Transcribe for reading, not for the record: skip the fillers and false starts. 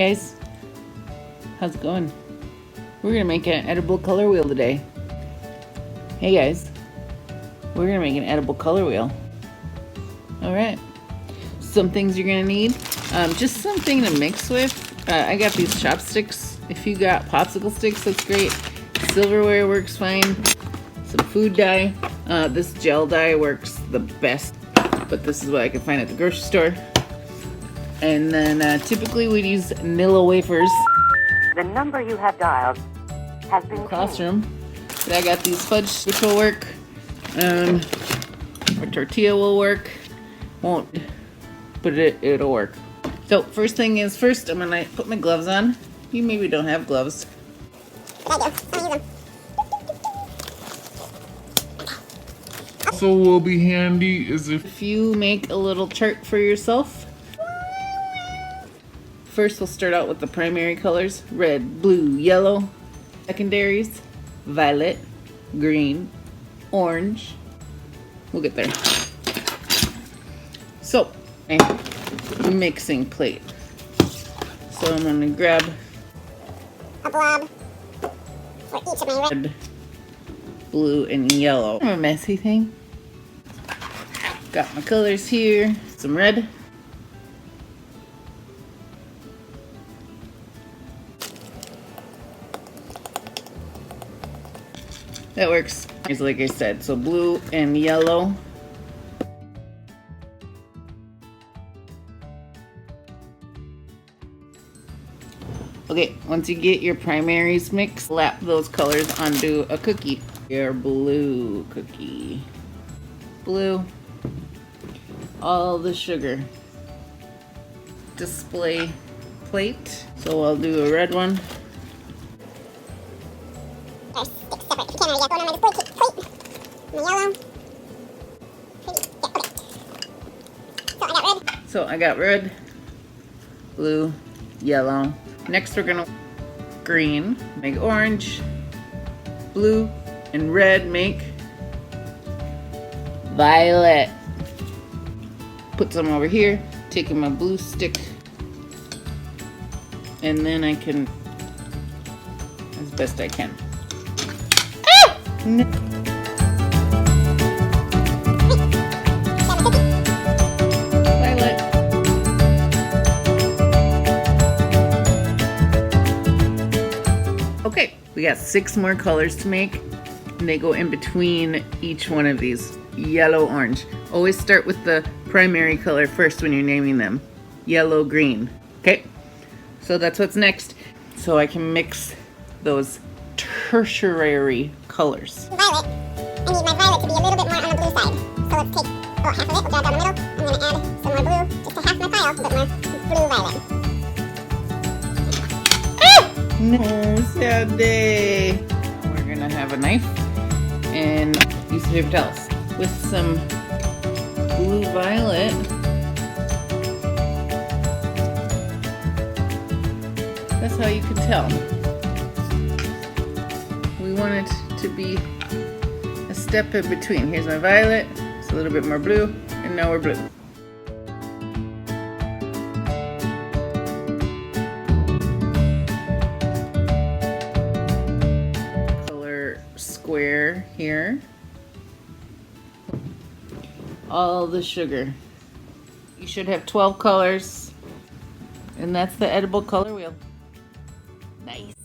Guys, how's it going? We're gonna make an edible color wheel today. Hey guys, we're gonna make an edible color wheel. Alright, some things you're gonna need. Just something to mix with. I got these chopsticks. If you got popsicle sticks, that's great. Silverware works fine. Some food dye. This gel dye works the best, but this is what I could find at the grocery store. And then typically we'd use Nilla wafers. The number you have dialed has been Classroom. But I got these fudge, which will work. Or tortilla will work. Won't, but it'll work. So first thing is first, I'm gonna put my gloves on. You maybe don't have gloves. Also will be handy is If you make a little chart for yourself. First we'll start out with the primary colors. Red, blue, yellow. Secondaries, violet, green, orange. We'll get there. So, a mixing plate. So I'm gonna grab a blob for each of my red, blue, and yellow. I'm a messy thing. Got my colors here. Some red. That works. It's like I said, so blue and yellow. Okay, once you get your primaries mixed, lap those colors onto a cookie. Your blue cookie. Blue. All the sugar. Display plate. So I'll do a red one. there's 6 separate. You can't already go on my display plate. My yellow. Okay. So I got red. So I got red, blue, yellow. Next we're gonna green, make orange, blue, and red make violet. Put some over here, taking my blue stick, and then I can, as best I can. Ah! Violet. Okay, we got 6 more colors to make, and they go in between each one of these. Yellow, orange. Always start with the primary color first when you're naming them. Yellow, green. Okay, so that's what's next. So I can mix those tertiary colors. Violet. I need my violet to be a little bit more on the blue side. So let's take about half of it, we'll grab down the middle. I'm going to add some more blue, just to half my pile, a bit more blue violet. No, sad day. We're gonna have a knife and use paper towels with some blue violet. That's how you can tell. We want it to be a step in between. Here's my violet, it's a little bit more blue, and now we're blue. Square here. All the sugar. You should have 12 colors, and that's the edible color wheel. Nice.